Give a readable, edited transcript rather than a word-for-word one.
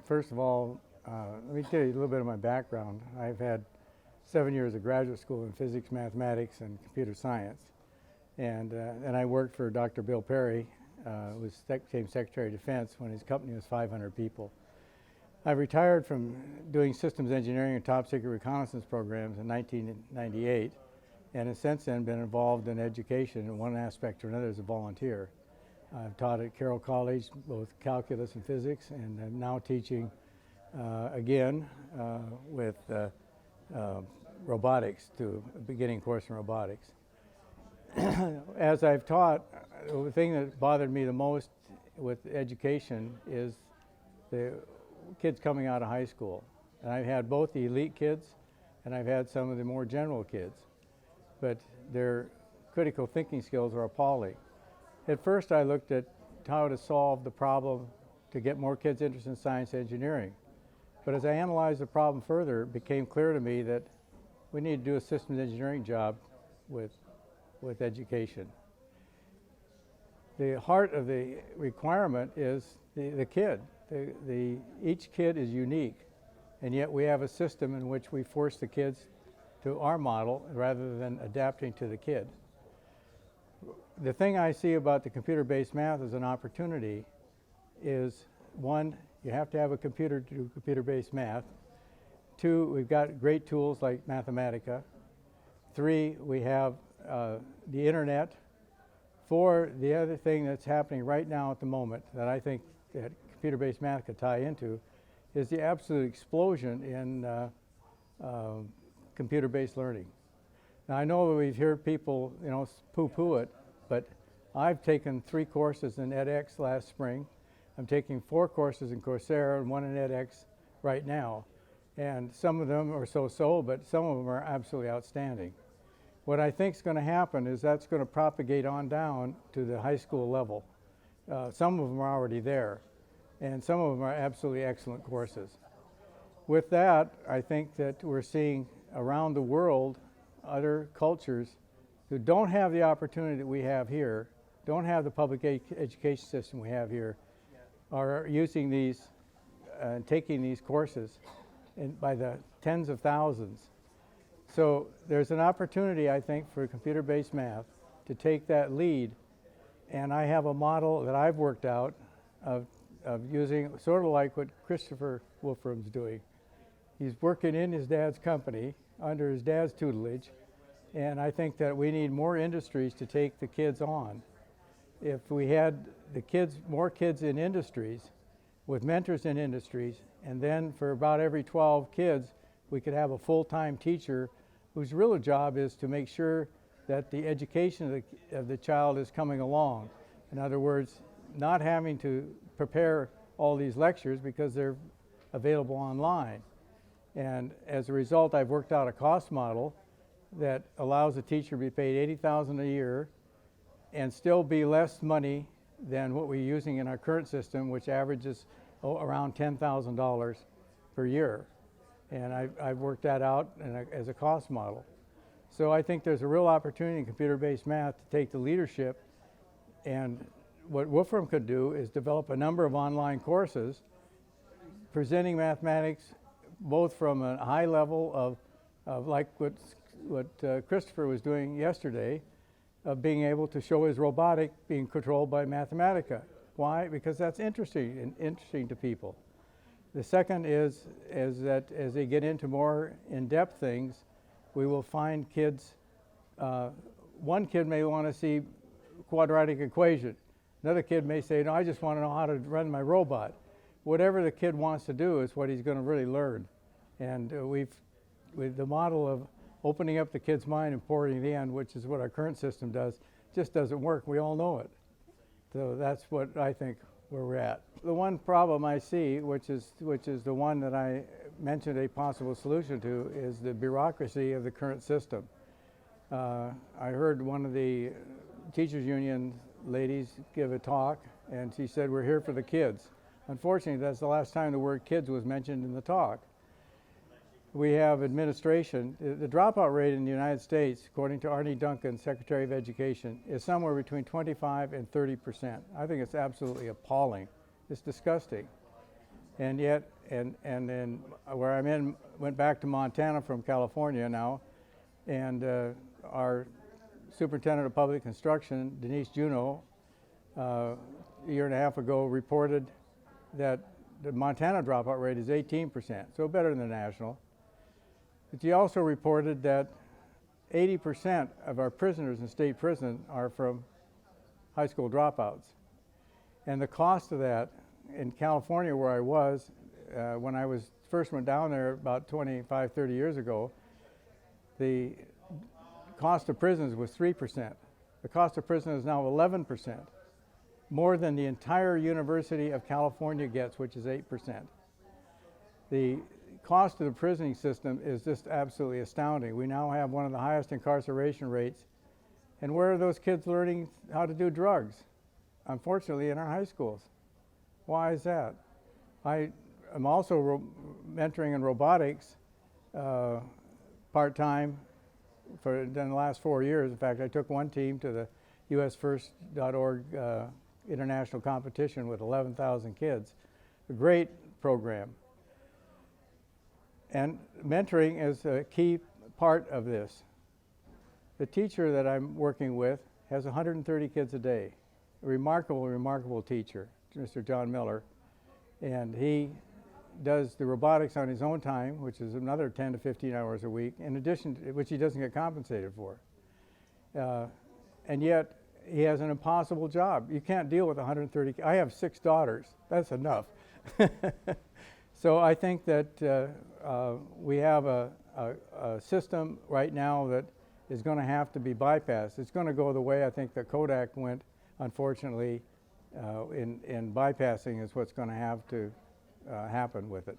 First of all, let me tell you a little bit of my background. I've had 7 years of graduate school in physics, mathematics, and computer science. And I worked for Dr. Bill Perry, who became Secretary of Defense when his company was 500 people. I retired from doing systems engineering and top secret reconnaissance programs in 1998, and have since then been involved in education in one aspect or another as a volunteer. I've taught at Carroll College, both calculus and physics, and I'm now teaching again with robotics, to a beginning course in robotics. As I've taught, the thing that bothered me the most with education is the kids coming out of high school. And I've had both the elite kids and I've had some of the more general kids, but their critical thinking skills are appalling. At first I looked at how to solve the problem to get more kids interested in science and engineering. But as I analyzed the problem further, it became clear to me that we need to do a systems engineering job with education. The heart of the requirement is the kid. Each kid is unique, and yet we have a system in which we force the kids to our model rather than adapting to the kid. The thing I see about the computer-based math as an opportunity is, one, you have to have a computer to do computer-based math. Two, we've got great tools like Mathematica. Three, we have the internet. Four, the other thing that's happening right now at the moment that I think that computer-based math could tie into is the absolute explosion in computer-based learning. Now I know we've heard people, poo-poo it, but I've taken 3 courses in edX last spring. I'm taking 4 courses in Coursera and 1 in edX right now. And some of them are so-so, but some of them are absolutely outstanding. What I think is going to happen is that's going to propagate on down to the high school level. Some of them are already there, and some of them are absolutely excellent courses. With that, I think that we're seeing around the world other cultures who don't have the opportunity that we have here, don't have the public education system we have here, are using these and taking these courses by the tens of thousands. So there's an opportunity, I think, for computer-based math to take that lead. And I have a model that I've worked out of using sort of like what Christopher Wolfram's doing. He's working in his dad's company under his dad's tutelage. And I think that we need more industries to take the kids on. If we had the kids, more kids in industries, with mentors in industries, and then for about every 12 kids, we could have a full-time teacher whose real job is to make sure that the education of the child is coming along. In other words, not having to prepare all these lectures because they're available online. And as a result, I've worked out a cost model that allows a teacher to be paid $80,000 a year and still be less money than what we're using in our current system, which averages around $10,000 per year. And I've worked that out as a cost model. So I think there's a real opportunity in computer-based math to take the leadership, and what Wolfram could do is develop a number of online courses presenting mathematics both from a high level of like what Christopher was doing yesterday, of being able to show his robotic being controlled by Mathematica. Why? Because that's interesting to people. The second is that as they get into more in-depth things, we will find kids, one kid may want to see quadratic equation. Another kid may say, no, I just want to know how to run my robot. Whatever the kid wants to do is what he's going to really learn. And with the model of opening up the kid's mind and pouring it in, which is what our current system does, just doesn't work. We all know it. So that's what I think where we're at. The one problem I see, which is the one that I mentioned a possible solution to, is the bureaucracy of the current system. I heard one of the teachers union ladies give a talk, and she said, we're here for the kids. Unfortunately, that's the last time the word kids was mentioned in the talk. We have administration. The dropout rate in the United States, according to Arnie Duncan, Secretary of Education, is somewhere between 25 and 30%. I think it's absolutely appalling. It's disgusting. and yet, and then where I'm in, went back to Montana from California now, and our superintendent of public instruction, Denise Juneau, a year and a half ago reported that the Montana dropout rate is 18%, so better than the national. But she also reported that 80% of our prisoners in state prison are from high school dropouts. And the cost of that in California, where I was, when I first went down there about 25, 30 years ago, the cost of prisons was 3%. The cost of prison is now 11%, more than the entire University of California gets, which is 8%. The cost of the prison system is just absolutely astounding. We now have one of the highest incarceration rates. And where are those kids learning how to do drugs? Unfortunately, in our high schools. Why is that? I am also mentoring in robotics part-time for the last 4 years. In fact, I took one team to the usfirst.org international competition with 11,000 kids. A great program. And mentoring is a key part of this. The teacher that I'm working with has 130 kids a day. A remarkable, remarkable teacher, Mr. John Miller. And he does the robotics on his own time, which is another 10 to 15 hours a week, in addition to which he doesn't get compensated for. And yet, he has an impossible job. You can't deal with 130. I have 6 daughters. That's enough. So I think that we have a system right now that is going to have to be bypassed. It's going to go the way I think that Kodak went, unfortunately, in bypassing is what's going to have to happen with it.